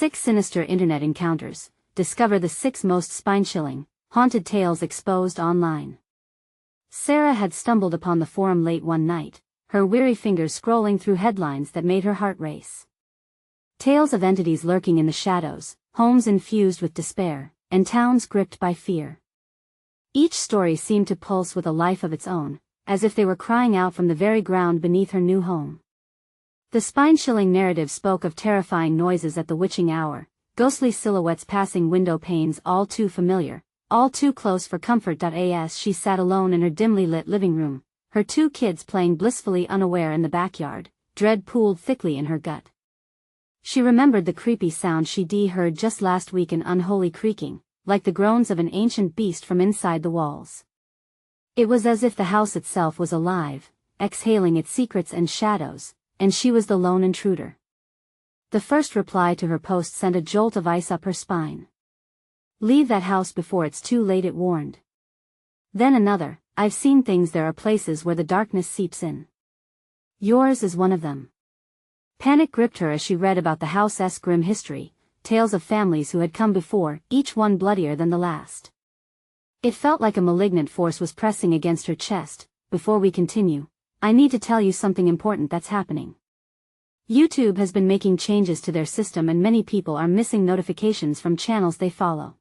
6 Sinister Internet Encounters. Discover the 6 most spine-chilling, haunted tales exposed online. Sarah had stumbled upon the forum late one night, her weary fingers scrolling through headlines that made her heart race. Tales of entities lurking in the shadows, homes infused with despair, and towns gripped by fear. Each story seemed to pulse with a life of its own, as if they were crying out from the very ground beneath her new home. The spine-chilling narrative spoke of terrifying noises at the witching hour, ghostly silhouettes passing window panes all too familiar, all too close for comfort. As she sat alone in her dimly lit living room, her 2 kids playing blissfully unaware in the backyard, dread pooled thickly in her gut. She remembered the creepy sound she'd heard just last week, an unholy creaking, like the groans of an ancient beast from inside the walls. It was as if the house itself was alive, exhaling its secrets and shadows, and she was the lone intruder. The first reply to her post sent a jolt of ice up her spine. "Leave that house before it's too late," it warned. Then another, "I've seen things. There are places where the darkness seeps in. Yours is one of them." Panic gripped her as she read about the house's grim history, tales of families who had come before, each one bloodier than the last. It felt like a malignant force was pressing against her chest. "Before we continue, I need to tell you something important that's happening. YouTube has been making changes to their system and many people are missing notifications from channels they follow.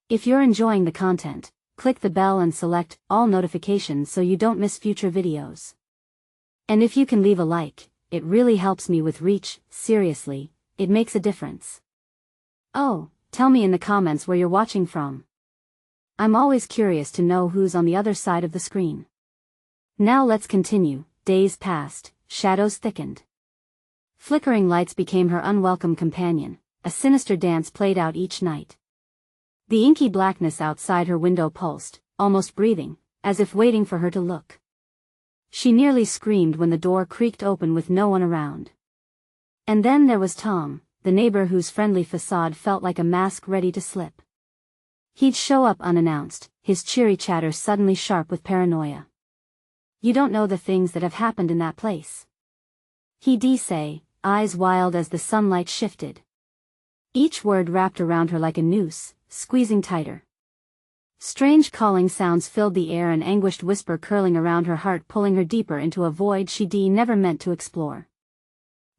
If you're enjoying the content, click the bell and select all notifications so you don't miss future videos. And if you can leave a like, it really helps me with reach. Seriously, it makes a difference. Oh, tell me in the comments where you're watching from. I'm always curious to know who's on the other side of the screen. Now let's continue. Days passed, shadows thickened. Flickering lights became her unwelcome companion, a sinister dance played out each night. The inky blackness outside her window pulsed, almost breathing, as if waiting for her to look. She nearly screamed when the door creaked open with no one around. And then there was Tom, the neighbor whose friendly facade felt like a mask ready to slip. He'd show up unannounced, his cheery chatter suddenly sharp with paranoia. "You don't know the things that have happened in that place," he'd say, eyes wild as the sunlight shifted. Each word wrapped around her like a noose, squeezing tighter. Strange calling sounds filled the air, an anguished whisper curling around her heart, pulling her deeper into a void she'd never meant to explore.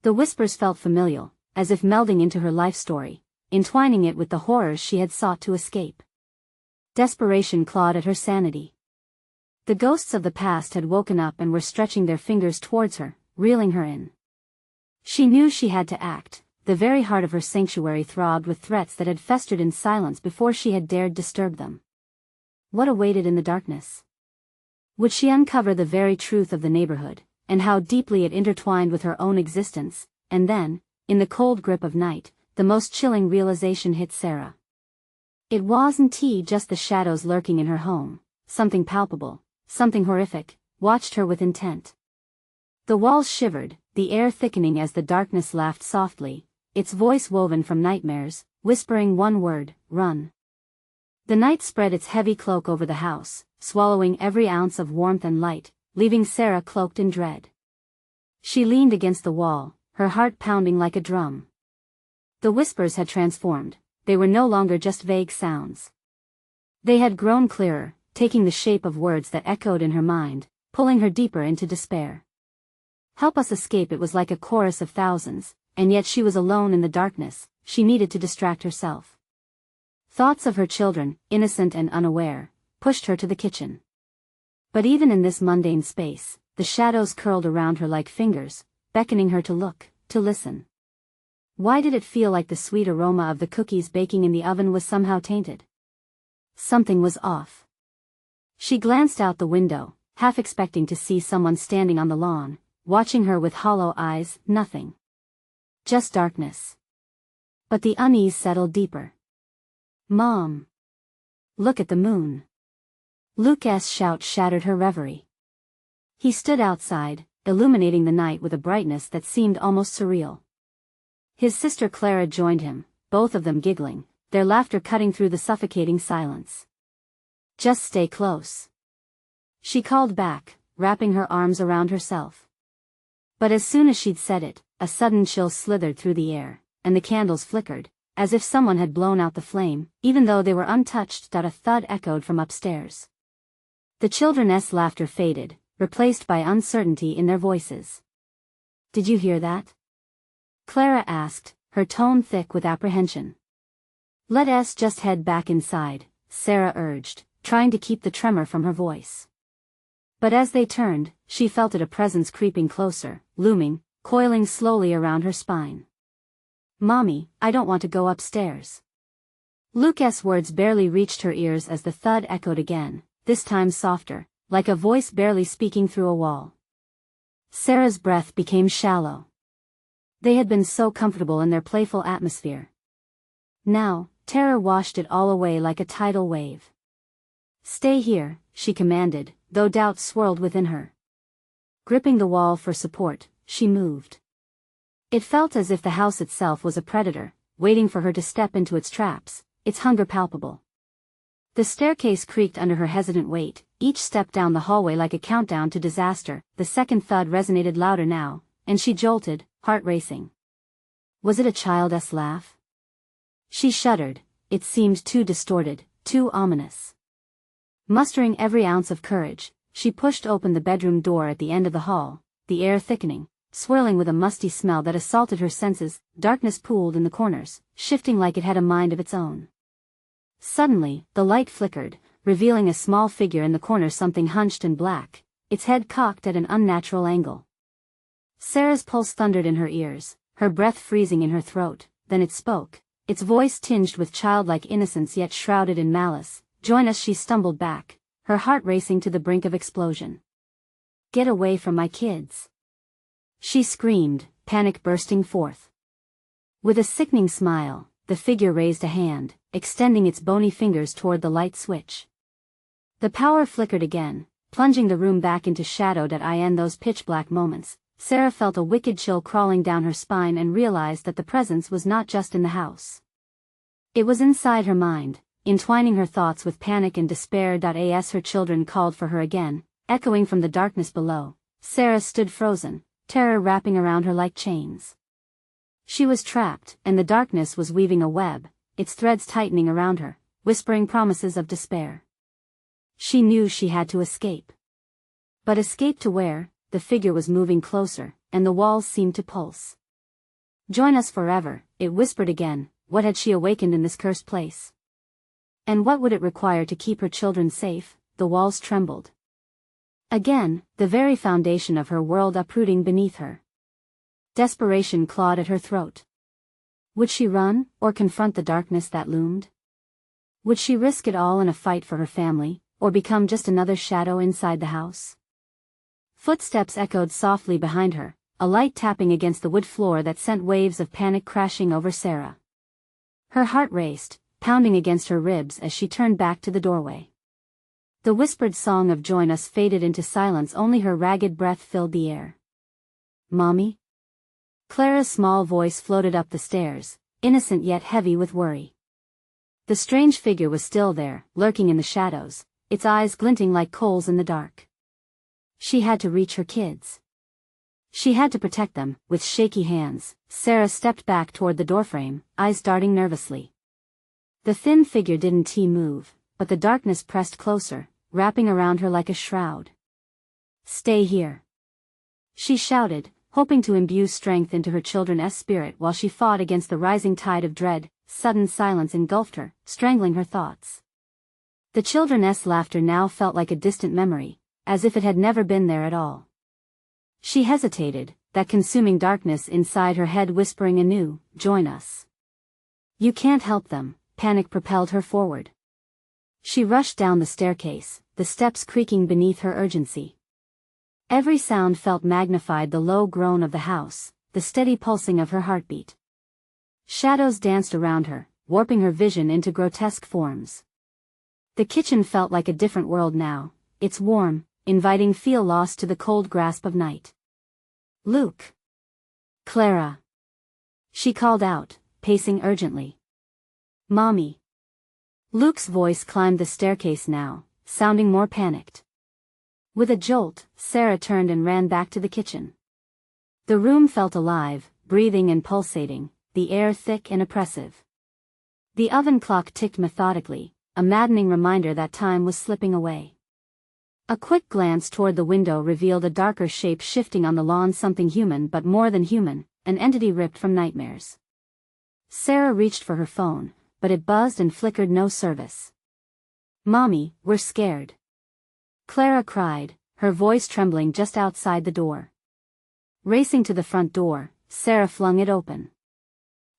The whispers felt familial, as if melding into her life story, entwining it with the horrors she had sought to escape. Desperation clawed at her sanity. The ghosts of the past had woken up and were stretching their fingers towards her, reeling her in. She knew she had to act. The very heart of her sanctuary throbbed with threats that had festered in silence before she had dared disturb them. What awaited in the darkness? Would she uncover the very truth of the neighborhood, and how deeply it intertwined with her own existence? And then, in the cold grip of night, the most chilling realization hit Sarah. It wasn't just the shadows lurking in her home. Something palpable, something horrific, watched her with intent. The walls shivered, the air thickening as the darkness laughed softly, its voice woven from nightmares, whispering one word: run. The night spread its heavy cloak over the house, swallowing every ounce of warmth and light, leaving Sarah cloaked in dread. She leaned against the wall, her heart pounding like a drum. The whispers had transformed. They were no longer just vague sounds. They had grown clearer, taking the shape of words that echoed in her mind, pulling her deeper into despair. "Help us escape." It was like a chorus of thousands, and yet she was alone in the darkness. She needed to distract herself. Thoughts of her children, innocent and unaware, pushed her to the kitchen. But even in this mundane space, the shadows curled around her like fingers, beckoning her to look, to listen. Why did it feel like the sweet aroma of the cookies baking in the oven was somehow tainted? Something was off. She glanced out the window, half expecting to see someone standing on the lawn, watching her with hollow eyes. Nothing. Just darkness. But the unease settled deeper. "Mom! Look at the moon!" Luke's shout shattered her reverie. He stood outside, illuminating the night with a brightness that seemed almost surreal. His sister Clara joined him, both of them giggling, their laughter cutting through the suffocating silence. "Just stay close," she called back, wrapping her arms around herself. But as soon as she'd said it, a sudden chill slithered through the air, and the candles flickered, as if someone had blown out the flame, even though they were untouched. A thud echoed from upstairs. The children's laughter faded, replaced by uncertainty in their voices. "Did you hear that?" Clara asked, her tone thick with apprehension. "Let us just head back inside," Sarah urged, trying to keep the tremor from her voice. But as they turned, she felt a presence creeping closer, looming, coiling slowly around her spine. "Mommy, I don't want to go upstairs." Luke's words barely reached her ears as the thud echoed again, this time softer, like a voice barely speaking through a wall. Sarah's breath became shallow. They had been so comfortable in their playful atmosphere. Now, terror washed it all away like a tidal wave. "Stay here," she commanded, though doubt swirled within her. Gripping the wall for support, she moved. It felt as if the house itself was a predator, waiting for her to step into its traps, its hunger palpable. The staircase creaked under her hesitant weight, each step down the hallway like a countdown to disaster. The second thud resonated louder now, and she jolted, heart racing. Was it a child's laugh? She shuddered, it seemed too distorted, too ominous. Mustering every ounce of courage, she pushed open the bedroom door at the end of the hall, the air thickening, swirling with a musty smell that assaulted her senses. Darkness pooled in the corners, shifting like it had a mind of its own. Suddenly, the light flickered, revealing a small figure in the corner, something hunched and black, its head cocked at an unnatural angle. Sarah's pulse thundered in her ears, her breath freezing in her throat. Then it spoke, its voice tinged with childlike innocence yet shrouded in malice. "Join us." She stumbled back, her heart racing to the brink of explosion. "Get away from my kids!" she screamed, panic bursting forth. With a sickening smile, the figure raised a hand, extending its bony fingers toward the light switch. The power flickered again, plunging the room back into shadow. In those pitch-black moments, Sarah felt a wicked chill crawling down her spine and realized that the presence was not just in the house. It was inside her mind, entwining her thoughts with panic and despair. As her children called for her again, echoing from the darkness below, Sarah stood frozen, terror wrapping around her like chains. She was trapped, and the darkness was weaving a web, its threads tightening around her, whispering promises of despair. She knew she had to escape. But escape to where? The figure was moving closer, and the walls seemed to pulse. "Join us forever," it whispered again. What had she awakened in this cursed place? And what would it require to keep her children safe? The walls trembled. Again, the very foundation of her world uprooting beneath her. Desperation clawed at her throat. Would she run, or confront the darkness that loomed? Would she risk it all in a fight for her family, or become just another shadow inside the house? Footsteps echoed softly behind her, a light tapping against the wood floor that sent waves of panic crashing over Sarah. Her heart raced, pounding against her ribs as she turned back to the doorway. The whispered song of "Join us" faded into silence. Only her ragged breath filled the air. "Mommy?" Clara's small voice floated up the stairs, innocent yet heavy with worry. The strange figure was still there, lurking in the shadows, its eyes glinting like coals in the dark. She had to reach her kids. She had to protect them. With shaky hands, Sarah stepped back toward the doorframe, eyes darting nervously. The thin figure didn't move, but the darkness pressed closer, wrapping around her like a shroud. "Stay here," she shouted, hoping to imbue strength into her children's spirit while she fought against the rising tide of dread. Sudden silence engulfed her, strangling her thoughts. The children's laughter now felt like a distant memory, as if it had never been there at all. She hesitated, that consuming darkness inside her head whispering anew, "Join us." "You can't help them." Panic propelled her forward. She rushed down the staircase, the steps creaking beneath her urgency. Every sound felt magnified: the low groan of the house, the steady pulsing of her heartbeat. Shadows danced around her, warping her vision into grotesque forms. The kitchen felt like a different world now, its warm, inviting feel lost to the cold grasp of night. "Luke!" "Clara!" she called out, pacing urgently. "Mommy!" Luke's voice climbed the staircase now, sounding more panicked. With a jolt, Sarah turned and ran back to the kitchen. The room felt alive, breathing and pulsating, the air thick and oppressive. The oven clock ticked methodically, a maddening reminder that time was slipping away. A quick glance toward the window revealed a darker shape shifting on the lawn, something human but more than human, an entity ripped from nightmares. Sarah reached for her phone, but it buzzed and flickered, no service. "Mommy, we're scared," Clara cried, her voice trembling just outside the door. Racing to the front door, Sarah flung it open.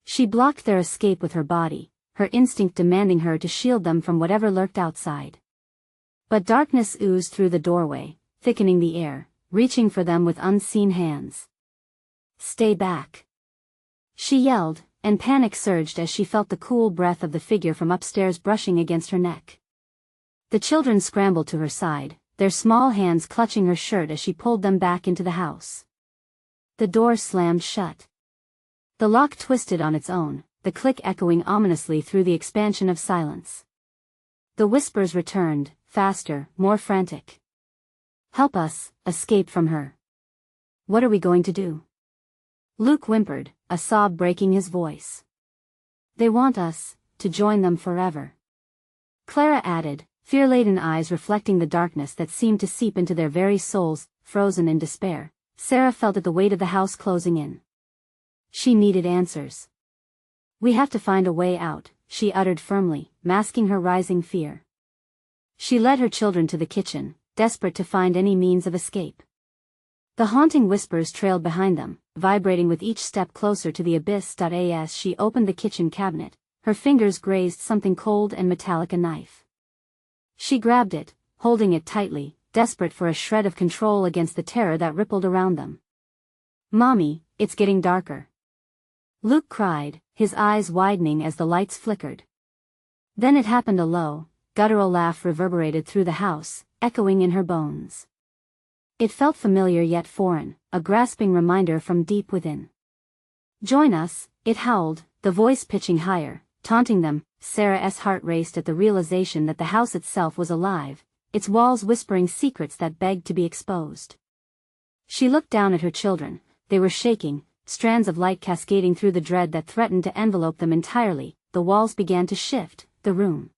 She blocked their escape with her body, her instinct demanding her to shield them from whatever lurked outside. But darkness oozed through the doorway, thickening the air, reaching for them with unseen hands. "Stay back," she yelled, and panic surged as she felt the cool breath of the figure from upstairs brushing against her neck. The children scrambled to her side, their small hands clutching her shirt as she pulled them back into the house. The door slammed shut. The lock twisted on its own, the click echoing ominously through the expansion of silence. The whispers returned, faster, more frantic. "Help us, escape from her." "What are we going to do?" Luke whimpered, a sob breaking his voice. "They want us to join them forever," Clara added, fear-laden eyes reflecting the darkness that seemed to seep into their very souls. Frozen in despair, Sarah felt the weight of the house closing in. She needed answers. "We have to find a way out," she uttered firmly, masking her rising fear. She led her children to the kitchen, desperate to find any means of escape. The haunting whispers trailed behind them, vibrating with each step closer to the abyss. As she opened the kitchen cabinet, her fingers grazed something cold and metallic, a knife. She grabbed it, holding it tightly, desperate for a shred of control against the terror that rippled around them. "Mommy, it's getting darker," Luke cried, his eyes widening as the lights flickered. Then it happened. A low, guttural laugh reverberated through the house, echoing in her bones. It felt familiar yet foreign, a grasping reminder from deep within. "Join us," it howled, the voice pitching higher, taunting them. Sarah's heart raced at the realization that the house itself was alive, its walls whispering secrets that begged to be exposed. She looked down at her children. They were shaking, strands of light cascading through the dread that threatened to envelope them entirely. The walls began to shift, the room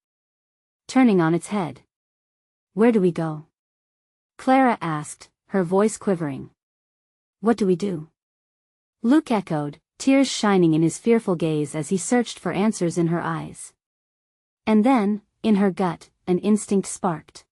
turning on its head. "Where do we go?" Clara asked, her voice quivering. "What do we do?" Luke echoed, tears shining in his fearful gaze as he searched for answers in her eyes. And then, in her gut, an instinct sparked.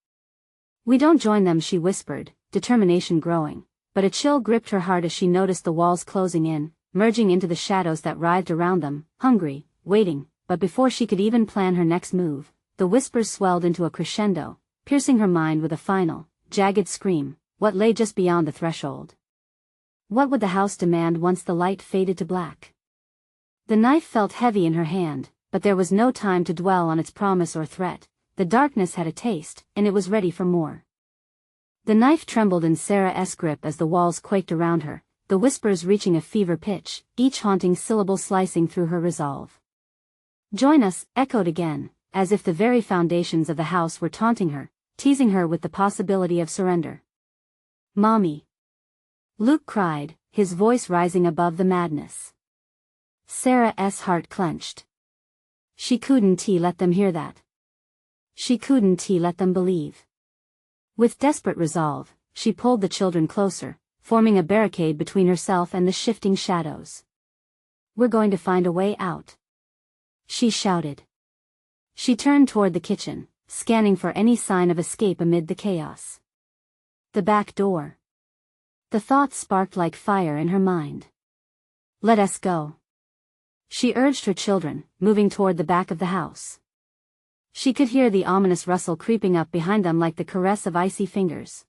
"We don't join them," she whispered, determination growing, but a chill gripped her heart as she noticed the walls closing in, merging into the shadows that writhed around them, hungry, waiting. But before she could even plan her next move, the whispers swelled into a crescendo, piercing her mind with a final, jagged scream. What lay just beyond the threshold? What would the house demand once the light faded to black? The knife felt heavy in her hand, but there was no time to dwell on its promise or threat. The darkness had a taste, and it was ready for more. The knife trembled in Sarah's grip as the walls quaked around her, the whispers reaching a fever pitch, each haunting syllable slicing through her resolve. "Join us," echoed again, as if the very foundations of the house were taunting her, teasing her with the possibility of surrender. "Mommy," Luke cried, his voice rising above the madness. Sarah's heart clenched. She couldn't let them hear that. She couldn't let them believe. With desperate resolve, she pulled the children closer, forming a barricade between herself and the shifting shadows. "We're going to find a way out," she shouted. She turned toward the kitchen, scanning for any sign of escape amid the chaos. The back door. The thought sparked like fire in her mind. "Let us go," she urged her children, moving toward the back of the house. She could hear the ominous rustle creeping up behind them like the caress of icy fingers.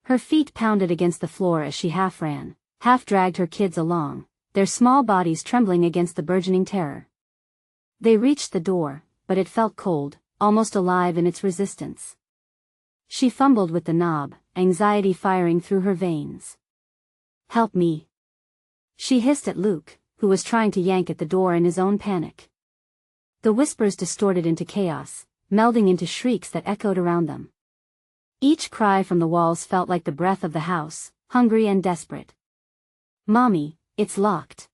Her feet pounded against the floor as she half ran, half dragged her kids along, their small bodies trembling against the burgeoning terror. They reached the door, but it felt cold, almost alive in its resistance. She fumbled with the knob, anxiety firing through her veins. "Help me," she hissed at Luke, who was trying to yank at the door in his own panic. The whispers distorted into chaos, melding into shrieks that echoed around them. Each cry from the walls felt like the breath of the house, hungry and desperate. "Mommy, it's locked."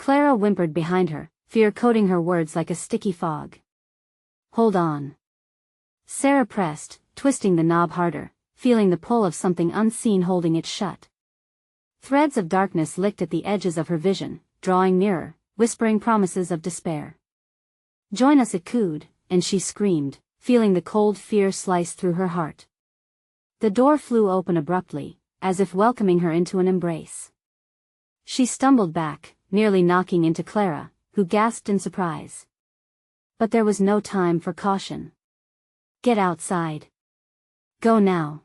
Clara whimpered behind her, fear coating her words like a sticky fog. Hold on. Sarah pressed, twisting the knob harder, feeling the pull of something unseen holding it shut. Threads of darkness licked at the edges of her vision, drawing nearer, whispering promises of despair. Join us, it cooed, and she screamed, feeling the cold fear slice through her heart. The door flew open abruptly, as if welcoming her into an embrace. She stumbled back, nearly knocking into Clara, who gasped in surprise. But there was no time for caution. Get outside. Go now.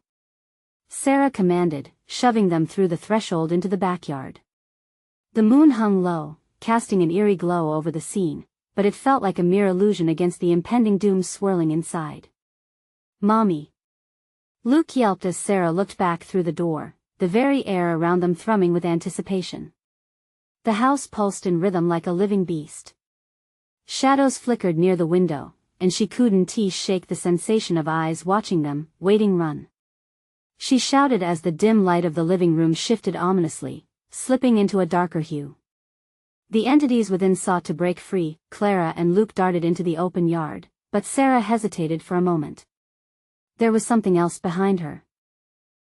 Sarah commanded, shoving them through the threshold into the backyard. The moon hung low, casting an eerie glow over the scene, but it felt like a mere illusion against the impending doom swirling inside. Mommy! Luke yelped as Sarah looked back through the door, the very air around them thrumming with anticipation. The house pulsed in rhythm like a living beast. Shadows flickered near the window, and she couldn't shake the sensation of eyes watching them, waiting run. She shouted as the dim light of the living room shifted ominously, slipping into a darker hue. The entities within sought to break free. Clara and Luke darted into the open yard, but Sarah hesitated for a moment. There was something else behind her.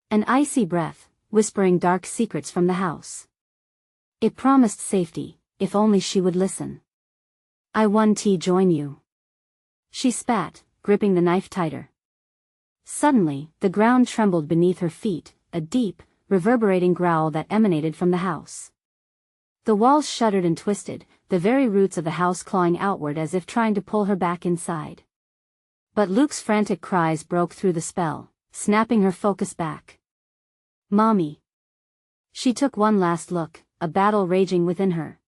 An icy breath, whispering dark secrets from the house. It promised safety, if only she would listen. I want to join you. She spat, gripping the knife tighter. Suddenly, the ground trembled beneath her feet, a deep, reverberating growl that emanated from the house. The walls shuddered and twisted, the very roots of the house clawing outward as if trying to pull her back inside. But Luke's frantic cries broke through the spell, snapping her focus back. Mommy! She took one last look, a battle raging within her.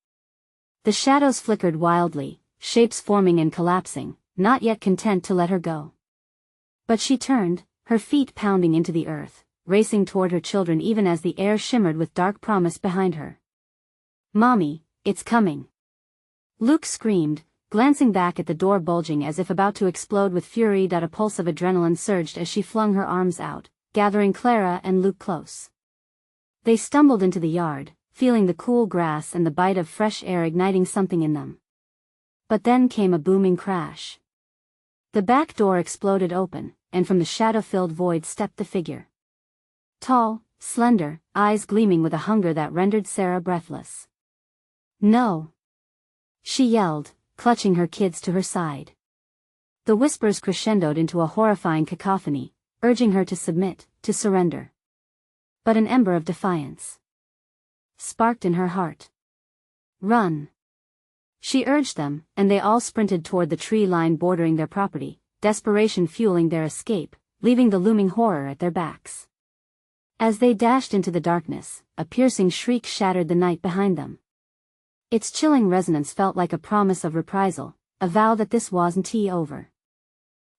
The shadows flickered wildly, shapes forming and collapsing, not yet content to let her go. But she turned, her feet pounding into the earth, racing toward her children even as the air shimmered with dark promise behind her. Mommy, it's coming! Luke screamed, glancing back at the door bulging as if about to explode with fury. A pulse of adrenaline surged as she flung her arms out, gathering Clara and Luke close. They stumbled into the yard, feeling the cool grass and the bite of fresh air igniting something in them. But then came a booming crash. The back door exploded open, and from the shadow-filled void stepped the figure. Tall, slender, eyes gleaming with a hunger that rendered Sarah breathless. No! She yelled, clutching her kids to her side. The whispers crescendoed into a horrifying cacophony, urging her to submit, to surrender. But an ember of defiance sparked in her heart. Run! She urged them, and they all sprinted toward the tree line bordering their property, desperation fueling their escape, leaving the looming horror at their backs. As they dashed into the darkness, a piercing shriek shattered the night behind them. Its chilling resonance felt like a promise of reprisal, a vow that this wasn't over.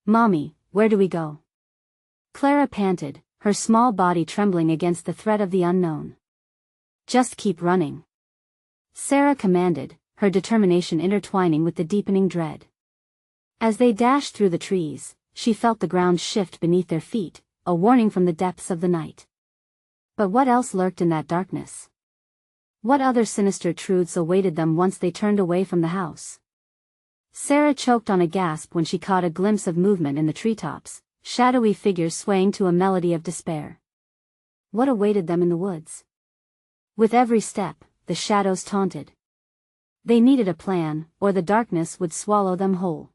Mommy, where do we go? Clara panted, her small body trembling against the threat of the unknown. Just keep running. Sarah commanded, her determination intertwining with the deepening dread. As they dashed through the trees, she felt the ground shift beneath their feet, a warning from the depths of the night. But what else lurked in that darkness? What other sinister truths awaited them once they turned away from the house? Sarah choked on a gasp when she caught a glimpse of movement in the treetops, shadowy figures swaying to a melody of despair. What awaited them in the woods? With every step, the shadows taunted. They needed a plan, or the darkness would swallow them whole.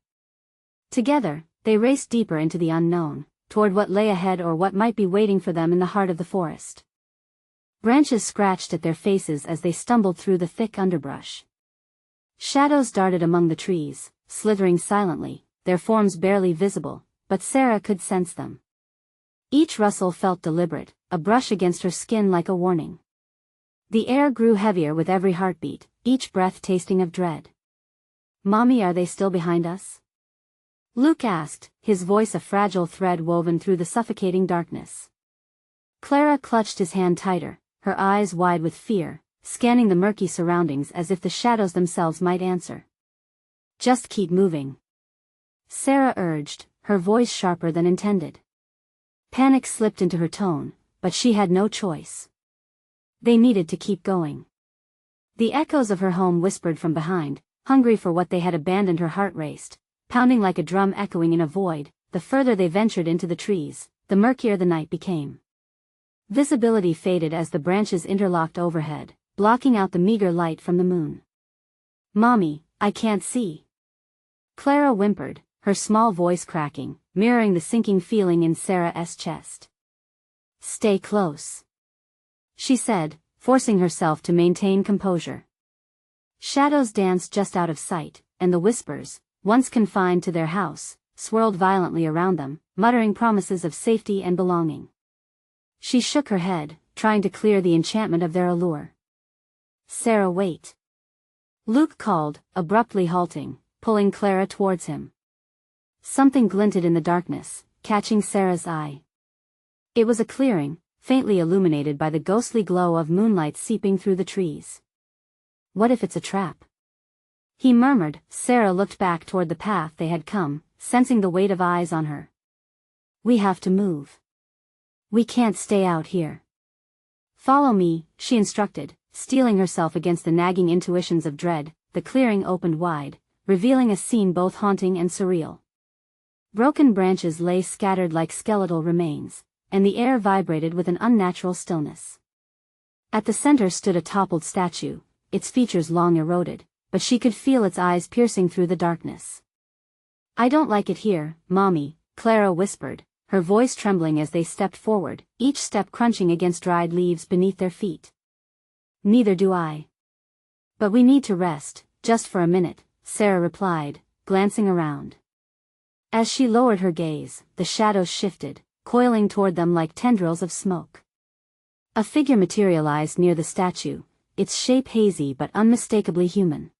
Together, they raced deeper into the unknown, toward what lay ahead or what might be waiting for them in the heart of the forest. Branches scratched at their faces as they stumbled through the thick underbrush. Shadows darted among the trees, slithering silently, their forms barely visible, but Sarah could sense them. Each rustle felt deliberate, a brush against her skin like a warning. The air grew heavier with every heartbeat, each breath tasting of dread. Mommy, are they still behind us? Luke asked, his voice a fragile thread woven through the suffocating darkness. Clara clutched his hand tighter, her eyes wide with fear, scanning the murky surroundings as if the shadows themselves might answer. Just keep moving. Sarah urged, her voice sharper than intended. Panic slipped into her tone, but she had no choice. They needed to keep going. The echoes of her home whispered from behind, hungry for what they had abandoned. Her heart raced, pounding like a drum echoing in a void. The further they ventured into the trees, the murkier the night became. Visibility faded as the branches interlocked overhead, blocking out the meager light from the moon. "Mommy, I can't see," Clara whimpered, her small voice cracking, mirroring the sinking feeling in Sarah's chest. "Stay close," she said, forcing herself to maintain composure. Shadows danced just out of sight, and the whispers, once confined to their house, swirled violently around them, muttering promises of safety and belonging. She shook her head, trying to clear the enchantment of their allure. "Sarah, wait," Luke called, abruptly halting, pulling Clara towards him. Something glinted in the darkness, catching Sarah's eye. It was a clearing, faintly illuminated by the ghostly glow of moonlight seeping through the trees. "What if it's a trap?" he murmured. Sarah looked back toward the path they had come, sensing the weight of eyes on her. "We have to move. We can't stay out here." "Follow me," she instructed, steeling herself against the nagging intuitions of dread. The clearing opened wide, revealing a scene both haunting and surreal. Broken branches lay scattered like skeletal remains, and the air vibrated with an unnatural stillness. At the center stood a toppled statue, its features long eroded, but she could feel its eyes piercing through the darkness. "I don't like it here, Mommy," Clara whispered, her voice trembling as they stepped forward, each step crunching against dried leaves beneath their feet. "Neither do I. But we need to rest, just for a minute," Sarah replied, glancing around. As she lowered her gaze, the shadows shifted, coiling toward them like tendrils of smoke. A figure materialized near the statue, its shape hazy but unmistakably human.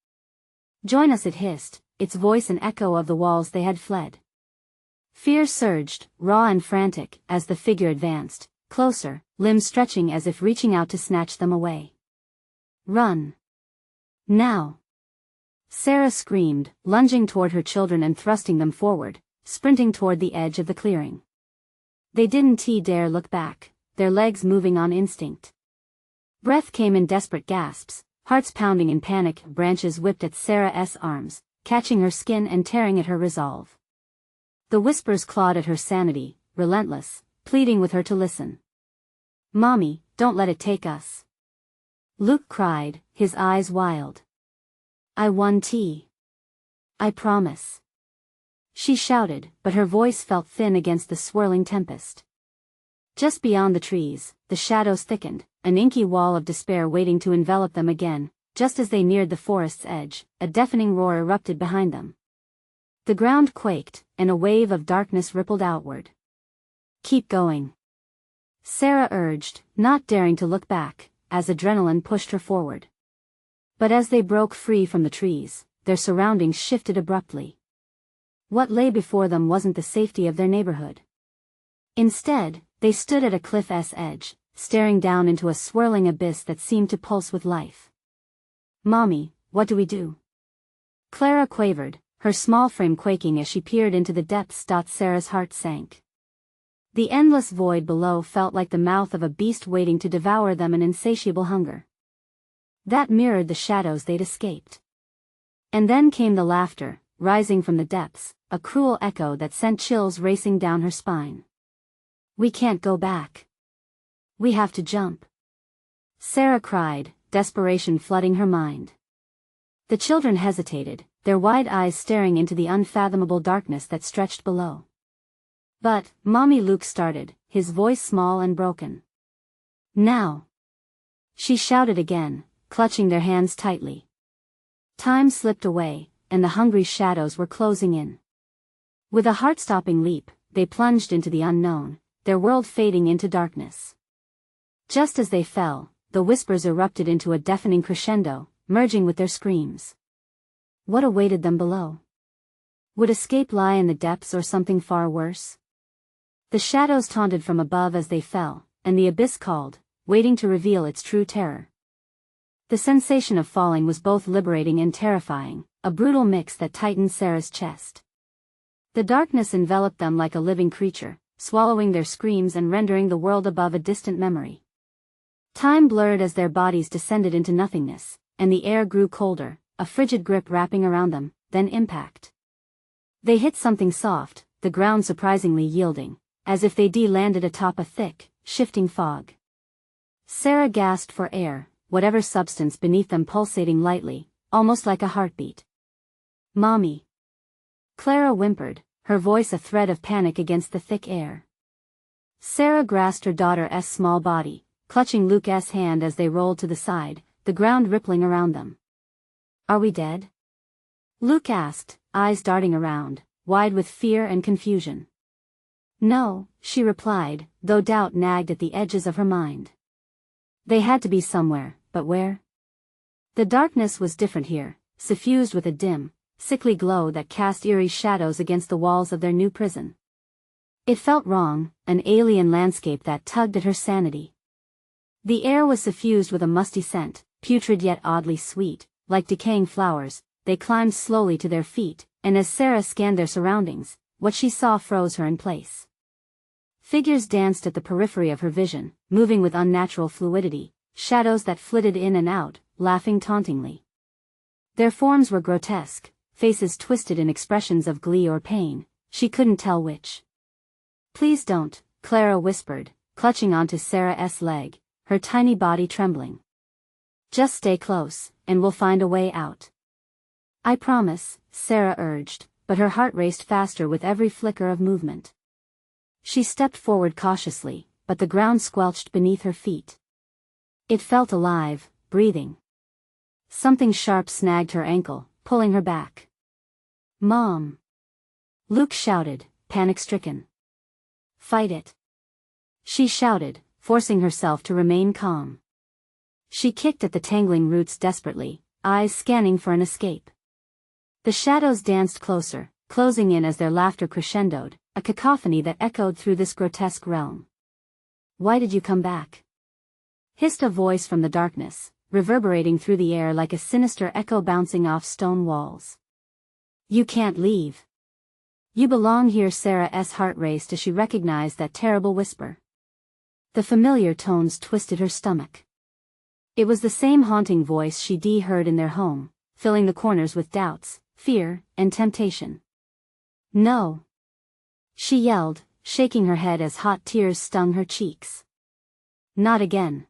"Join us," it hissed, its voice an echo of the walls they had fled. Fear surged, raw and frantic, as the figure advanced, closer, limbs stretching as if reaching out to snatch them away. "Run! Now!" Sarah screamed, lunging toward her children and thrusting them forward, sprinting toward the edge of the clearing. They didn't dare look back, their legs moving on instinct. Breath came in desperate gasps, hearts pounding in panic. Branches whipped at Sarah's arms, catching her skin and tearing at her resolve. The whispers clawed at her sanity, relentless, pleading with her to listen. "Mommy, don't let it take us," Luke cried, his eyes wild. "I won't. I promise," she shouted, but her voice felt thin against the swirling tempest. Just beyond the trees, the shadows thickened, an inky wall of despair waiting to envelop them again. Just as they neared the forest's edge, a deafening roar erupted behind them. The ground quaked, and a wave of darkness rippled outward. "Keep going," Sarah urged, not daring to look back, as adrenaline pushed her forward. But as they broke free from the trees, their surroundings shifted abruptly. What lay before them wasn't the safety of their neighborhood. Instead, they stood at a cliff's edge, staring down into a swirling abyss that seemed to pulse with life. "Mommy, what do we do?" Clara quavered, her small frame quaking as she peered into the depths. Sarah's heart sank. The endless void below felt like the mouth of a beast waiting to devour them, an insatiable hunger that mirrored the shadows they'd escaped. And then came the laughter, rising from the depths, a cruel echo that sent chills racing down her spine. "We can't go back. We have to jump," Sarah cried, desperation flooding her mind. The children hesitated, their wide eyes staring into the unfathomable darkness that stretched below. "But, Mommy," Luke started, his voice small and broken. "Now!" she shouted again, clutching their hands tightly. Time slipped away, and the hungry shadows were closing in. With a heart-stopping leap, they plunged into the unknown, their world fading into darkness. Just as they fell, the whispers erupted into a deafening crescendo, merging with their screams. What awaited them below? Would escape lie in the depths or something far worse? The shadows taunted from above as they fell, and the abyss called, waiting to reveal its true terror. The sensation of falling was both liberating and terrifying, a brutal mix that tightened Sarah's chest. The darkness enveloped them like a living creature, swallowing their screams and rendering the world above a distant memory. Time blurred as their bodies descended into nothingness, and the air grew colder, a frigid grip wrapping around them, then impact. They hit something soft, the ground surprisingly yielding, as if they landed atop a thick, shifting fog. Sarah gasped for air, whatever substance beneath them pulsating lightly, almost like a heartbeat. "Mommy." Clara whimpered, her voice a thread of panic against the thick air. Sarah grasped her daughter's small body, clutching Luke's hand as they rolled to the side, the ground rippling around them. "Are we dead?" Luke asked, eyes darting around, wide with fear and confusion. "No," she replied, though doubt nagged at the edges of her mind. They had to be somewhere, but where? The darkness was different here, suffused with a dim, sickly glow that cast eerie shadows against the walls of their new prison. It felt wrong, an alien landscape that tugged at her sanity. The air was suffused with a musty scent, putrid yet oddly sweet, like decaying flowers. They climbed slowly to their feet, and as Sarah scanned their surroundings, what she saw froze her in place. Figures danced at the periphery of her vision, moving with unnatural fluidity, shadows that flitted in and out, laughing tauntingly. Their forms were grotesque, faces twisted in expressions of glee or pain, she couldn't tell which. "Please don't," Clara whispered, clutching onto Sarah's leg, her tiny body trembling. "Just stay close, and we'll find a way out." "I promise," Sarah urged, but her heart raced faster with every flicker of movement. She stepped forward cautiously, but the ground squelched beneath her feet. It felt alive, breathing. Something sharp snagged her ankle, pulling her back. "Mom!" Luke shouted, panic-stricken. "Fight it!" she shouted, forcing herself to remain calm. She kicked at the tangling roots desperately, eyes scanning for an escape. The shadows danced closer, closing in as their laughter crescendoed, a cacophony that echoed through this grotesque realm. "Why did you come back?" hissed a voice from the darkness, reverberating through the air like a sinister echo bouncing off stone walls. "You can't leave. You belong here." Sarah's heart raced as she recognized that terrible whisper. The familiar tones twisted her stomach. It was the same haunting voice she'd heard in their home, filling the corners with doubts, fear, and temptation. "No!" she yelled, shaking her head as hot tears stung her cheeks. "Not again."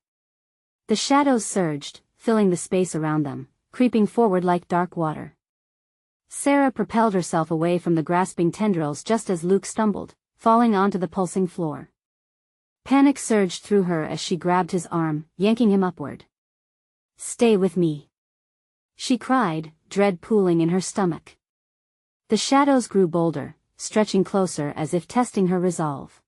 The shadows surged, filling the space around them, creeping forward like dark water. Sarah propelled herself away from the grasping tendrils just as Luke stumbled, falling onto the pulsing floor. Panic surged through her as she grabbed his arm, yanking him upward. "Stay with me," she cried, dread pooling in her stomach. The shadows grew bolder, stretching closer as if testing her resolve.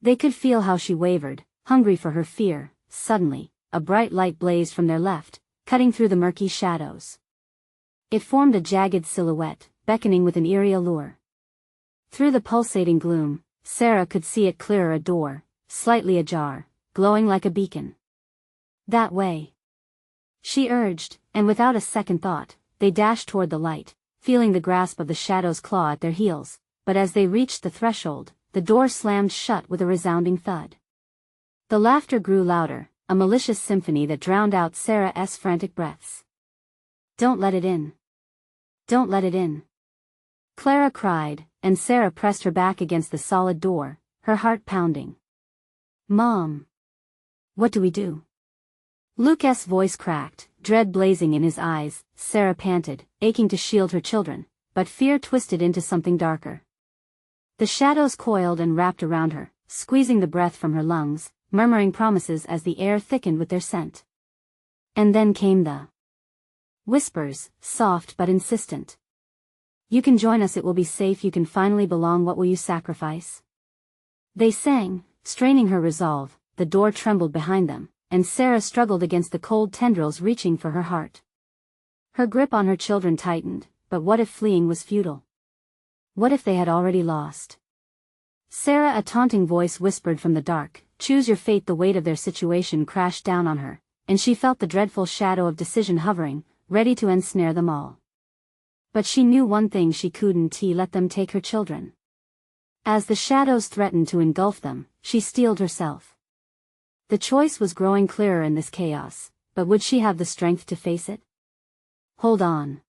They could feel how she wavered, hungry for her fear. Suddenly, a bright light blazed from their left, cutting through the murky shadows. It formed a jagged silhouette, beckoning with an eerie allure. Through the pulsating gloom, Sarah could see it clearer, a door, slightly ajar, glowing like a beacon. "That way," she urged, and without a second thought, they dashed toward the light, feeling the grasp of the shadows claw at their heels, but as they reached the threshold, the door slammed shut with a resounding thud. The laughter grew louder, a malicious symphony that drowned out Sarah's frantic breaths. "Don't let it in. Don't let it in," Clara cried, and Sarah pressed her back against the solid door, her heart pounding. "Mom! What do we do?" Luke's voice cracked, dread blazing in his eyes. Sarah panted, aching to shield her children, but fear twisted into something darker. The shadows coiled and wrapped around her, squeezing the breath from her lungs, murmuring promises as the air thickened with their scent. And then came the whispers, soft but insistent. "You can join us, it will be safe, you can finally belong, what will you sacrifice?" They sang, straining her resolve. The door trembled behind them, and Sarah struggled against the cold tendrils reaching for her heart. Her grip on her children tightened, but what if fleeing was futile? What if they had already lost? "Sarah," a taunting voice whispered from the dark, "choose your fate." The weight of their situation crashed down on her, and she felt the dreadful shadow of decision hovering, ready to ensnare them all. But she knew one thing: she couldn't let them take her children. As the shadows threatened to engulf them, she steeled herself. The choice was growing clearer in this chaos: but would she have the strength to face it? Hold on.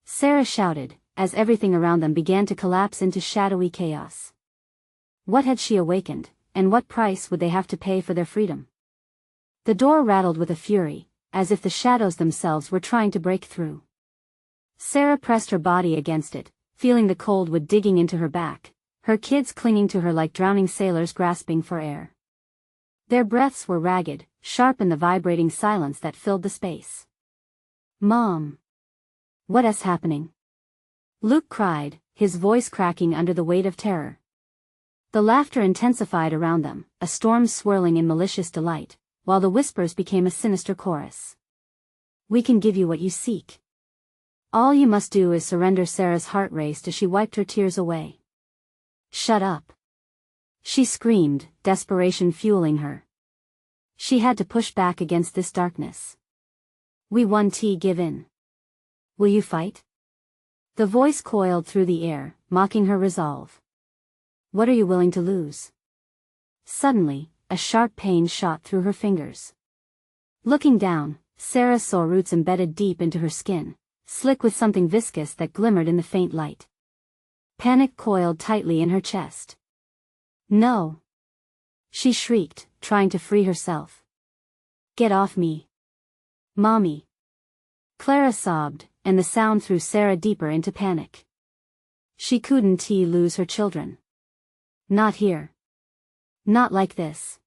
Sarah shouted, as everything around them began to collapse into shadowy chaos. What had she awakened, and what price would they have to pay for their freedom? The door rattled with a fury, as if the shadows themselves were trying to break through. Sarah pressed her body against it, feeling the cold wood digging into her back, her kids clinging to her like drowning sailors grasping for air. Their breaths were ragged, sharp in the vibrating silence that filled the space. Mom! What is happening? Luke cried, his voice cracking under the weight of terror. The laughter intensified around them, a storm swirling in malicious delight, while the whispers became a sinister chorus. We can give you what you seek. All you must do is surrender. Sarah's heart raced as she wiped her tears away. Shut up! She screamed, desperation fueling her. She had to push back against this darkness. We won't give in. Will you fight? The voice coiled through the air, mocking her resolve. What are you willing to lose? Suddenly, a sharp pain shot through her fingers. Looking down, Sarah saw roots embedded deep into her skin, slick with something viscous that glimmered in the faint light. Panic coiled tightly in her chest. No! She shrieked, trying to free herself. Get off me! Mommy! Clara sobbed, and the sound threw Sarah deeper into panic. She couldn't lose her children. Not here. Not like this.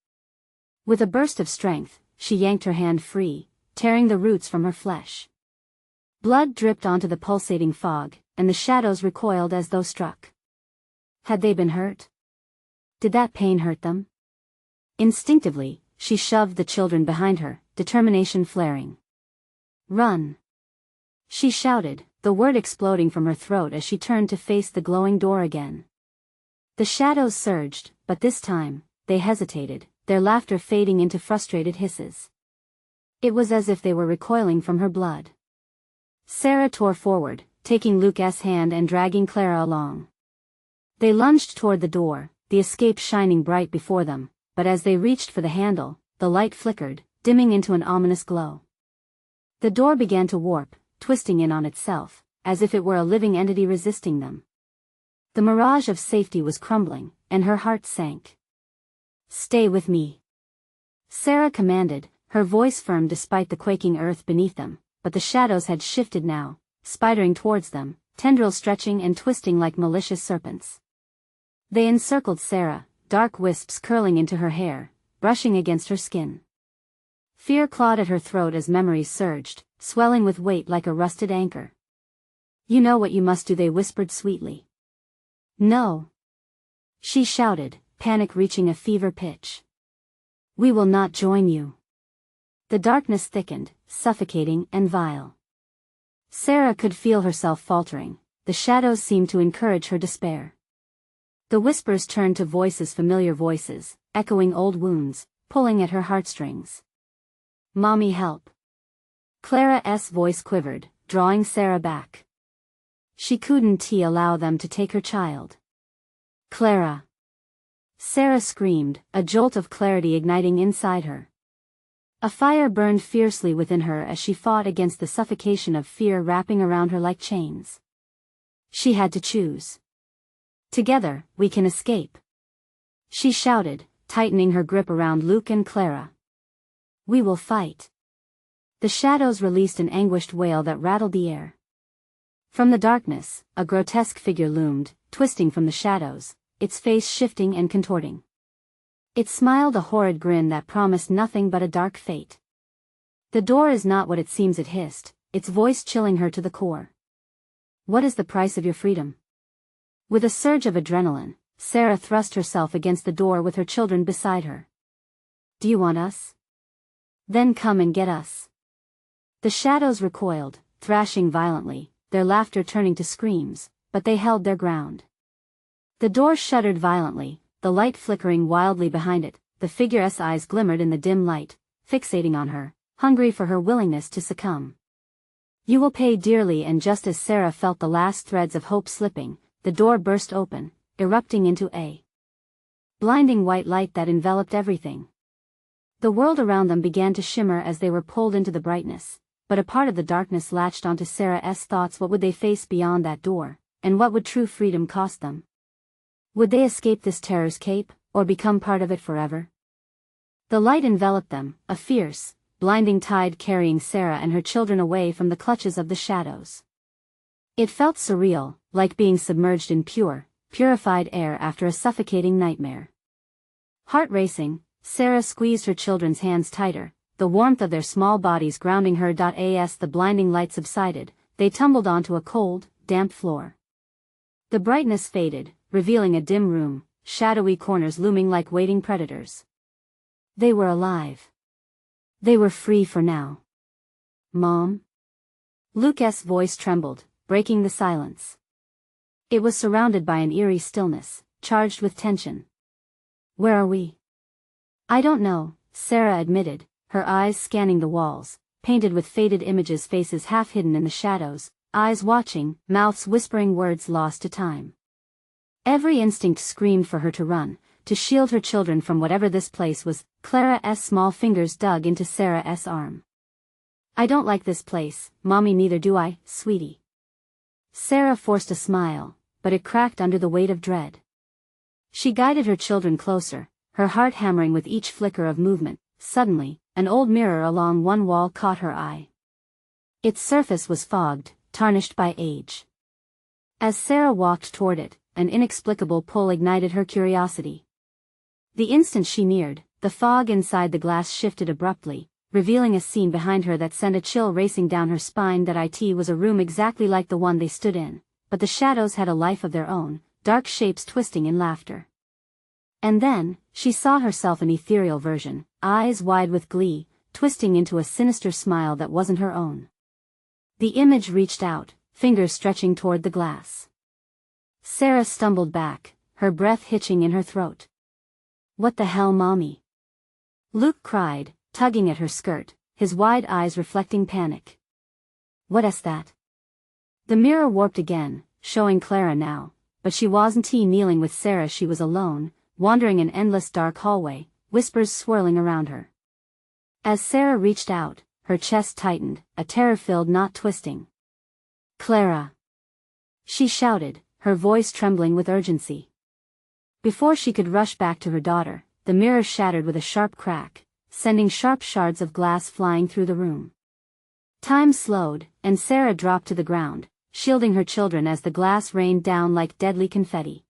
With a burst of strength, she yanked her hand free, tearing the roots from her flesh. Blood dripped onto the pulsating fog, and the shadows recoiled as though struck. Had they been hurt? Did that pain hurt them? Instinctively, she shoved the children behind her, determination flaring. Run! She shouted, the word exploding from her throat as she turned to face the glowing door again. The shadows surged, but this time, they hesitated, their laughter fading into frustrated hisses. It was as if they were recoiling from her blood. Sarah tore forward, taking Luke's hand and dragging Clara along. They lunged toward the door, the escape shining bright before them, but as they reached for the handle, the light flickered, dimming into an ominous glow. The door began to warp, twisting in on itself, as if it were a living entity resisting them. The mirage of safety was crumbling, and her heart sank. Stay with me. Sarah commanded, her voice firm despite the quaking earth beneath them, but the shadows had shifted now, spidering towards them, tendrils stretching and twisting like malicious serpents. They encircled Sarah, dark wisps curling into her hair, brushing against her skin. Fear clawed at her throat as memories surged, swelling with weight like a rusted anchor. You know what you must do, they whispered sweetly. No. She shouted, panic reaching a fever pitch. We will not join you. The darkness thickened, suffocating and vile. Sarah could feel herself faltering, the shadows seemed to encourage her despair. The whispers turned to voices, familiar voices, echoing old wounds, pulling at her heartstrings. Mommy, help. Clara's voice quivered, drawing Sarah back. She couldn't allow them to take her child. Clara! Sarah screamed, a jolt of clarity igniting inside her. A fire burned fiercely within her as she fought against the suffocation of fear wrapping around her like chains. She had to choose. Together, we can escape. She shouted, tightening her grip around Luke and Clara. We will fight. The shadows released an anguished wail that rattled the air. From the darkness, a grotesque figure loomed, twisting from the shadows, its face shifting and contorting. It smiled a horrid grin that promised nothing but a dark fate. The door is not what it seems, it hissed, its voice chilling her to the core. What is the price of your freedom? With a surge of adrenaline, Sarah thrust herself against the door with her children beside her. Do you want us? Then come and get us. The shadows recoiled, thrashing violently, their laughter turning to screams, but they held their ground. The door shuddered violently, the light flickering wildly behind it, the figure's eyes glimmered in the dim light, fixating on her, hungry for her willingness to succumb. You will pay dearly. And just as Sarah felt the last threads of hope slipping, the door burst open, erupting into a blinding white light that enveloped everything. The world around them began to shimmer as they were pulled into the brightness, but a part of the darkness latched onto Sarah's thoughts. What would they face beyond that door, and what would true freedom cost them? Would they escape this terror's cape, or become part of it forever? The light enveloped them, a fierce, blinding tide carrying Sarah and her children away from the clutches of the shadows. It felt surreal, like being submerged in purified air after a suffocating nightmare. Heart racing, Sarah squeezed her children's hands tighter, the warmth of their small bodies grounding her. As the blinding light subsided, they tumbled onto a cold, damp floor. The brightness faded, revealing a dim room, shadowy corners looming like waiting predators. They were alive. They were free for now. Mom? Luke's voice trembled, breaking the silence. It was surrounded by an eerie stillness, charged with tension. Where are we? I don't know, Sarah admitted, her eyes scanning the walls, painted with faded images, faces half hidden in the shadows, eyes watching, mouths whispering words lost to time. Every instinct screamed for her to run, to shield her children from whatever this place was. Clara's small fingers dug into Sarah's arm. I don't like this place, Mommy. Neither do I, sweetie. Sarah forced a smile, but it cracked under the weight of dread. She guided her children closer, her heart hammering with each flicker of movement. Suddenly, an old mirror along one wall caught her eye. Its surface was fogged, tarnished by age. As Sarah walked toward it, an inexplicable pull ignited her curiosity. The instant she neared, the fog inside the glass shifted abruptly, revealing a scene behind her that sent a chill racing down her spine. It was a room exactly like the one they stood in, but the shadows had a life of their own, dark shapes twisting in laughter. And then, she saw herself an ethereal version, eyes wide with glee, twisting into a sinister smile that wasn't her own. The image reached out, fingers stretching toward the glass. Sarah stumbled back, her breath hitching in her throat. What the hell, Mommy? Luke cried, tugging at her skirt, his wide eyes reflecting panic. What is that? The mirror warped again, showing Clara now, but she wasn't kneeling with Sarah. She was alone, wandering an endless dark hallway, whispers swirling around her. As Sarah reached out, her chest tightened, a terror-filled knot twisting. Clara! She shouted, her voice trembling with urgency. Before she could rush back to her daughter, the mirror shattered with a sharp crack, sending sharp shards of glass flying through the room. Time slowed, and Sarah dropped to the ground, shielding her children as the glass rained down like deadly confetti.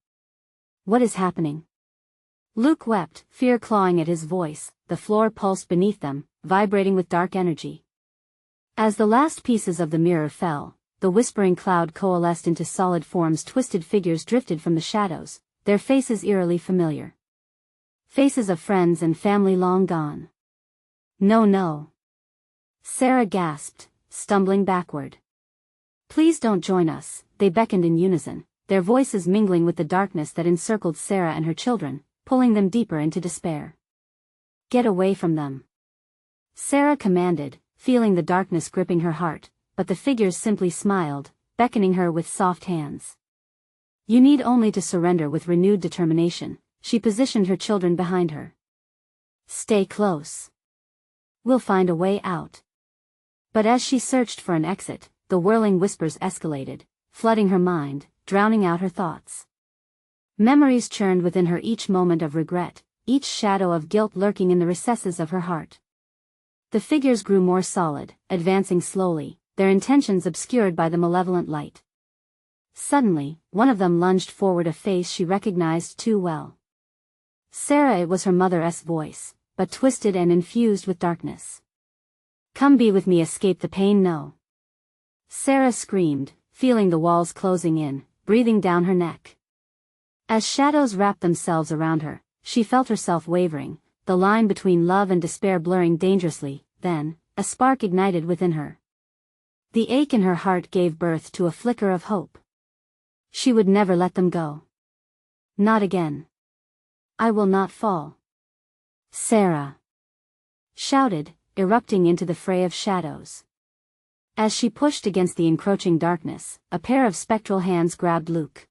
What is happening? Luke wept, fear clawing at his voice. The floor pulsed beneath them, vibrating with dark energy. As the last pieces of the mirror fell, the whispering cloud coalesced into solid forms. Twisted figures drifted from the shadows, their faces eerily familiar. Faces of friends and family long gone. No, no. Sarah gasped, stumbling backward. Please don't join us, they beckoned in unison, their voices mingling with the darkness that encircled Sarah and her children, pulling them deeper into despair. Get away from them. Sarah commanded, feeling the darkness gripping her heart, but the figures simply smiled, beckoning her with soft hands. You need only to surrender. With renewed determination, she positioned her children behind her. Stay close. We'll find a way out. But as she searched for an exit, the whirling whispers escalated, flooding her mind, drowning out her thoughts. Memories churned within her, each moment of regret, each shadow of guilt lurking in the recesses of her heart. The figures grew more solid, advancing slowly, their intentions obscured by the malevolent light. Suddenly, one of them lunged forward, a face she recognized too well. Sarah. It was her mother's voice, but twisted and infused with darkness. Come be with me. Escape the pain. No. Sarah screamed, feeling the walls closing in, breathing down her neck. As shadows wrapped themselves around her, she felt herself wavering, the line between love and despair blurring dangerously. Then, a spark ignited within her. The ache in her heart gave birth to a flicker of hope. She would never let them go. Not again. I will not fall. Sarah shouted, erupting into the fray of shadows. As she pushed against the encroaching darkness, a pair of spectral hands grabbed Luke.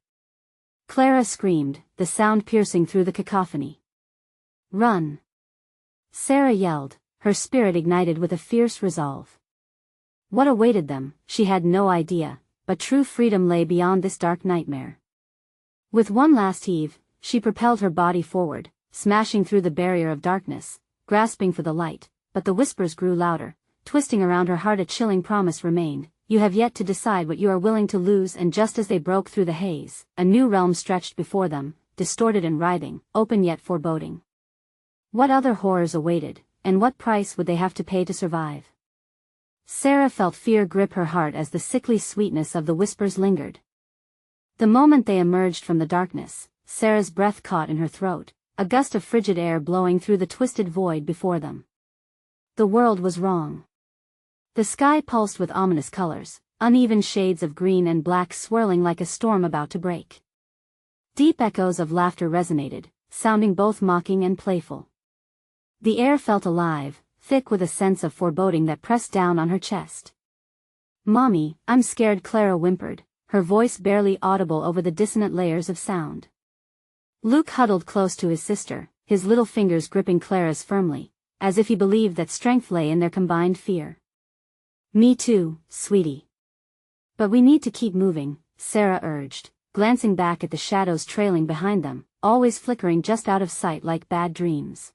Clara screamed, the sound piercing through the cacophony. Run! Sarah yelled, her spirit ignited with a fierce resolve. What awaited them, she had no idea, but true freedom lay beyond this dark nightmare. With one last heave, she propelled her body forward, smashing through the barrier of darkness, grasping for the light, but the whispers grew louder, twisting around her heart. A chilling promise remained, you have yet to decide what you are willing to lose. And just as they broke through the haze, a new realm stretched before them, distorted and writhing, open yet foreboding. What other horrors awaited, and what price would they have to pay to survive? Sarah felt fear grip her heart as the sickly sweetness of the whispers lingered. The moment they emerged from the darkness, Sarah's breath caught in her throat, a gust of frigid air blowing through the twisted void before them. The world was wrong. The sky pulsed with ominous colors, uneven shades of green and black swirling like a storm about to break. Deep echoes of laughter resonated, sounding both mocking and playful. The air felt alive, thick with a sense of foreboding that pressed down on her chest. "Mommy, I'm scared," Clara whimpered, her voice barely audible over the dissonant layers of sound. Luke huddled close to his sister, his little fingers gripping Clara's firmly, as if he believed that strength lay in their combined fear. "Me too, sweetie. But we need to keep moving," Sarah urged, glancing back at the shadows trailing behind them, always flickering just out of sight like bad dreams.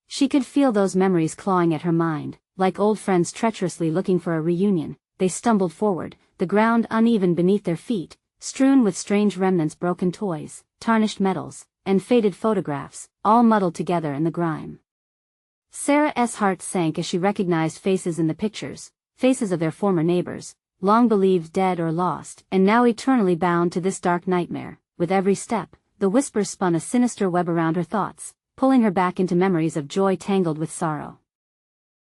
She could feel those memories clawing at her mind, like old friends treacherously looking for a reunion. They stumbled forward, the ground uneven beneath their feet, strewn with strange remnants, broken toys, tarnished metals, and faded photographs, all muddled together in the grime. Sarah's heart sank as she recognized faces in the pictures, faces of their former neighbors, long believed dead or lost, and now eternally bound to this dark nightmare. With every step, the whispers spun a sinister web around her thoughts, pulling her back into memories of joy tangled with sorrow.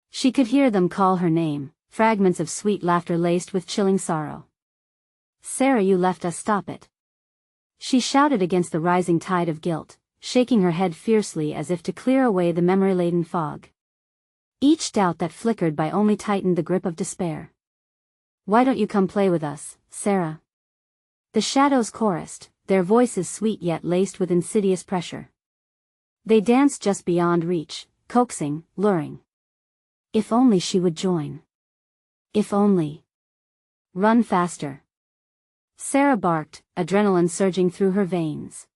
She could hear them call her name, fragments of sweet laughter laced with chilling sorrow. "Sarah, you left us, stop it." She shouted against the rising tide of guilt, shaking her head fiercely as if to clear away the memory-laden fog. Each doubt that flickered by only tightened the grip of despair. "Why don't you come play with us, Sarah?" The shadows chorused, their voices sweet yet laced with insidious pressure. They danced just beyond reach, coaxing, luring. If only she would join. If only. "Run faster," Sarah barked, adrenaline surging through her veins.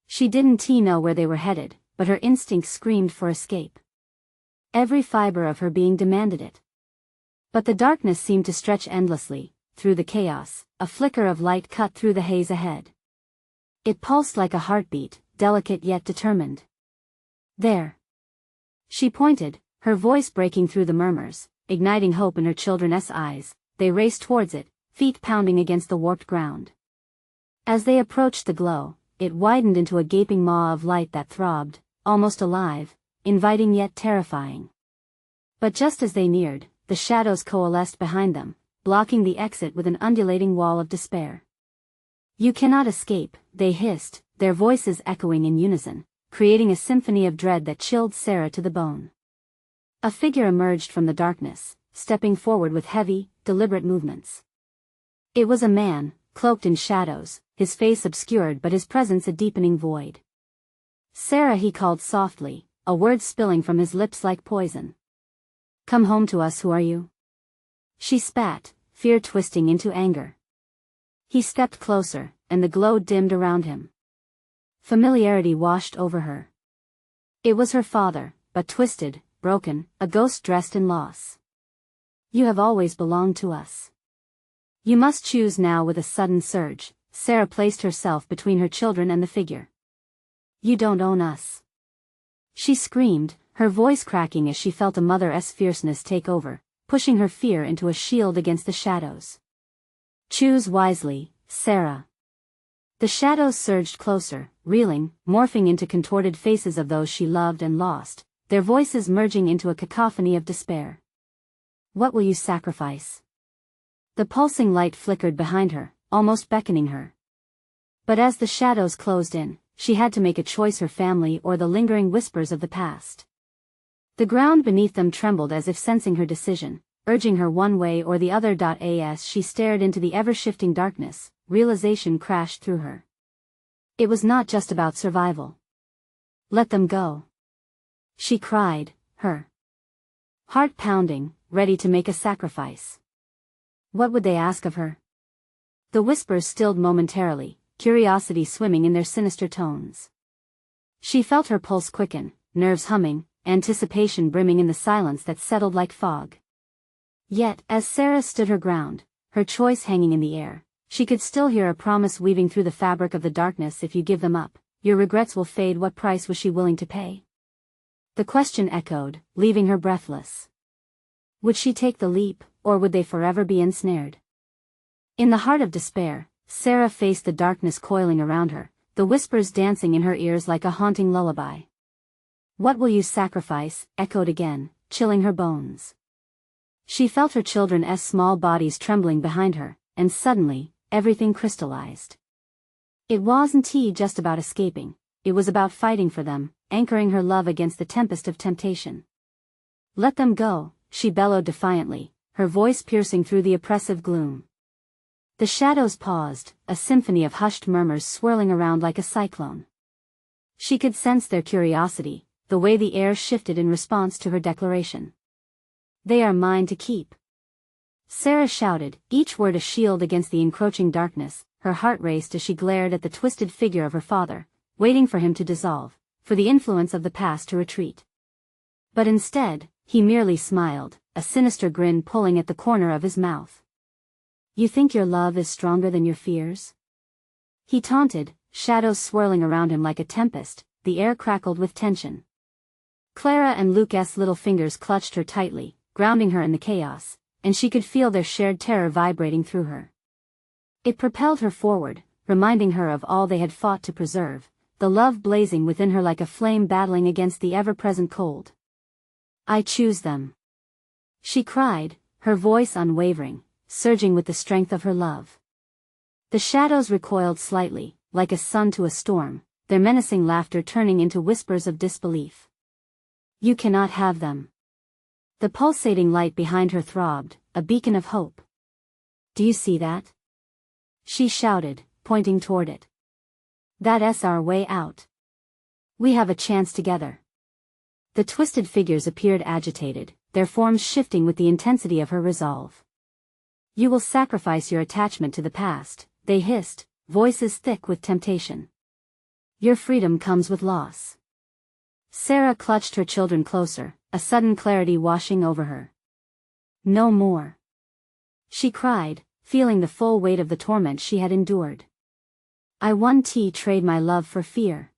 She didn't know where they were headed, but her instinct screamed for escape. Every fiber of her being demanded it. But the darkness seemed to stretch endlessly. Through the chaos, a flicker of light cut through the haze ahead. It pulsed like a heartbeat, delicate yet determined. "There." She pointed, her voice breaking through the murmurs, igniting hope in her children's eyes. They raced towards it, feet pounding against the warped ground. As they approached the glow, it widened into a gaping maw of light that throbbed, almost alive, inviting yet terrifying. But just as they neared, the shadows coalesced behind them, blocking the exit with an undulating wall of despair. "You cannot escape," they hissed, their voices echoing in unison, creating a symphony of dread that chilled Sarah to the bone. A figure emerged from the darkness, stepping forward with heavy, deliberate movements. It was a man, cloaked in shadows, his face obscured but his presence a deepening void. "Sarah," he called softly, a word spilling from his lips like poison. "Come home to us, who are you?" She spat, fear twisting into anger. He stepped closer, and the glow dimmed around him. Familiarity washed over her. It was her father, but twisted, broken, a ghost dressed in loss. "You have always belonged to us. You must choose now." With a sudden surge, Sarah placed herself between her children and the figure. "You don't own us," she screamed, her voice cracking as she felt a mother's fierceness take over, pushing her fear into a shield against the shadows. "Choose wisely, Sarah." The shadows surged closer, reeling, morphing into contorted faces of those she loved and lost, their voices merging into a cacophony of despair. "What will you sacrifice?" The pulsing light flickered behind her, almost beckoning her. But as the shadows closed in, she had to make a choice: her family or the lingering whispers of the past. The ground beneath them trembled as if sensing her decision, urging her one way or the other. As she stared into the ever-shifting darkness, realization crashed through her. It was not just about survival. Let them go. she cried, her heart pounding, ready to make a sacrifice. What would they ask of her? The whispers stilled momentarily, curiosity swimming in their sinister tones. She felt her pulse quicken, nerves humming, anticipation brimming in the silence that settled like fog. Yet, as Sarah stood her ground, her choice hanging in the air, she could still hear a promise weaving through the fabric of the darkness: if you give them up, your regrets will fade. What price was she willing to pay? The question echoed, leaving her breathless. Would she take the leap, or would they forever be ensnared? In the heart of despair, Sarah faced the darkness coiling around her, the whispers dancing in her ears like a haunting lullaby. What will you sacrifice? Echoed again, chilling her bones. She felt her children's small bodies trembling behind her, and suddenly, everything crystallized. It wasn't just about escaping, it was about fighting for them, anchoring her love against the tempest of temptation. Let them go, she bellowed defiantly, her voice piercing through the oppressive gloom. The shadows paused, a symphony of hushed murmurs swirling around like a cyclone. She could sense their curiosity, the way the air shifted in response to her declaration. They are mine to keep. Sarah shouted, each word a shield against the encroaching darkness. Her heart raced as she glared at the twisted figure of her father, waiting for him to dissolve, for the influence of the past to retreat. But instead, he merely smiled, a sinister grin pulling at the corner of his mouth. You think your love is stronger than your fears? He taunted, shadows swirling around him like a tempest, the air crackled with tension. Clara and Luke's little fingers clutched her tightly, grounding her in the chaos, and she could feel their shared terror vibrating through her. It propelled her forward, reminding her of all they had fought to preserve, the love blazing within her like a flame battling against the ever-present cold. I choose them, she cried, her voice unwavering, surging with the strength of her love. The shadows recoiled slightly, like a sun to a storm, their menacing laughter turning into whispers of disbelief. You cannot have them. The pulsating light behind her throbbed, a beacon of hope. Do you see that? She shouted, pointing toward it. That's our way out. We have a chance together. The twisted figures appeared agitated, their forms shifting with the intensity of her resolve. You will sacrifice your attachment to the past, they hissed, voices thick with temptation. Your freedom comes with loss. Sarah clutched her children closer, a sudden clarity washing over her. No more, she cried, feeling the full weight of the torment she had endured. I won't trade my love for fear.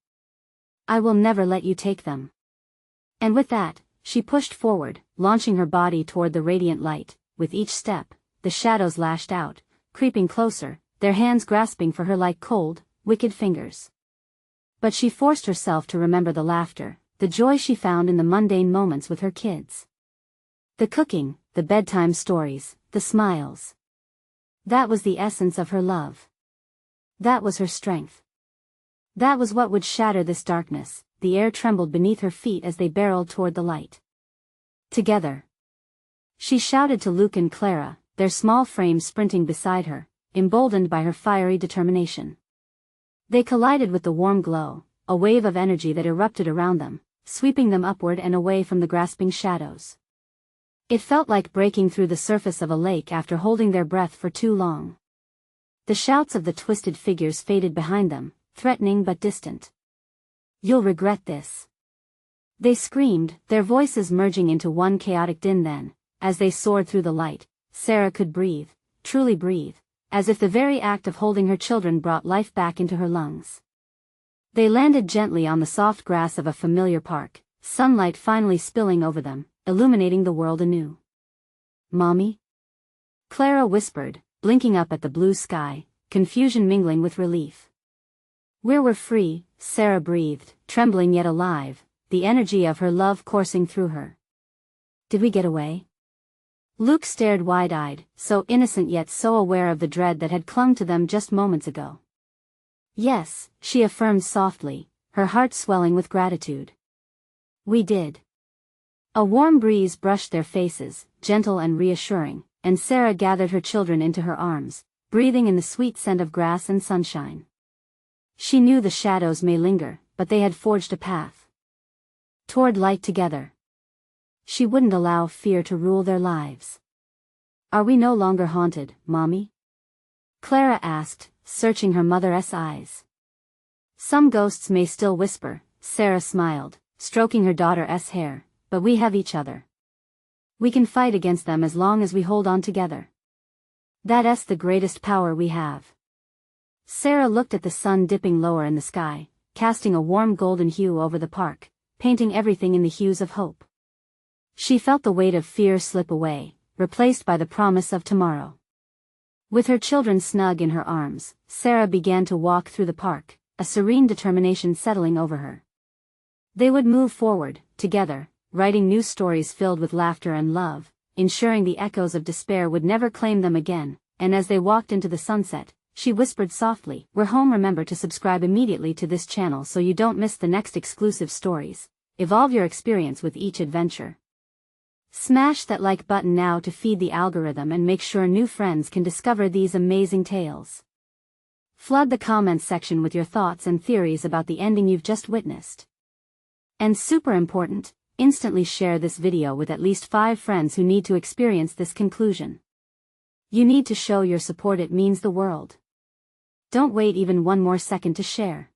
I will never let you take them. And with that, she pushed forward, launching her body toward the radiant light. With each step, the shadows lashed out, creeping closer, their hands grasping for her like cold, wicked fingers. But she forced herself to remember the laughter, the joy she found in the mundane moments with her kids. The cooking, the bedtime stories, the smiles. That was the essence of her love. That was her strength. That was what would shatter this darkness. The air trembled beneath her feet as they barreled toward the light. Together, she shouted to Luke and Clara, their small frames sprinting beside her, emboldened by her fiery determination. They collided with the warm glow, a wave of energy that erupted around them, sweeping them upward and away from the grasping shadows. It felt like breaking through the surface of a lake after holding their breath for too long. The shouts of the twisted figures faded behind them, threatening but distant. You'll regret this, they screamed, their voices merging into one chaotic din. Then, as they soared through the light, Sarah could breathe, truly breathe, as if the very act of holding her children brought life back into her lungs. They landed gently on the soft grass of a familiar park, sunlight finally spilling over them, illuminating the world anew. Mommy? Clara whispered, blinking up at the blue sky, confusion mingling with relief. We're free, Sarah breathed, trembling yet alive, the energy of her love coursing through her. Did we get away? Luke stared wide-eyed, so innocent yet so aware of the dread that had clung to them just moments ago. Yes, she affirmed softly, her heart swelling with gratitude. We did. A warm breeze brushed their faces, gentle and reassuring, and Sarah gathered her children into her arms, breathing in the sweet scent of grass and sunshine. She knew the shadows may linger, but they had forged a path toward light together. She wouldn't allow fear to rule their lives. Are we no longer haunted, Mommy? Clara asked, searching her mother's eyes. Some ghosts may still whisper, Sarah smiled, stroking her daughter's hair, but we have each other. We can fight against them as long as we hold on together. That's the greatest power we have. Sarah looked at the sun dipping lower in the sky, casting a warm golden hue over the park, painting everything in the hues of hope. She felt the weight of fear slip away, replaced by the promise of tomorrow. With her children snug in her arms, Sarah began to walk through the park, a serene determination settling over her. They would move forward, together, writing new stories filled with laughter and love, ensuring the echoes of despair would never claim them again, and as they walked into the sunset, she whispered softly, "We're home. Remember to subscribe immediately to this channel so you don't miss the next exclusive stories. Evolve your experience with each adventure. Smash that like button now to feed the algorithm and make sure new friends can discover these amazing tales. Flood the comments section with your thoughts and theories about the ending you've just witnessed. And super important, instantly share this video with at least 5 friends who need to experience this conclusion. You need to show your support. It means the world. Don't wait even one more second to share.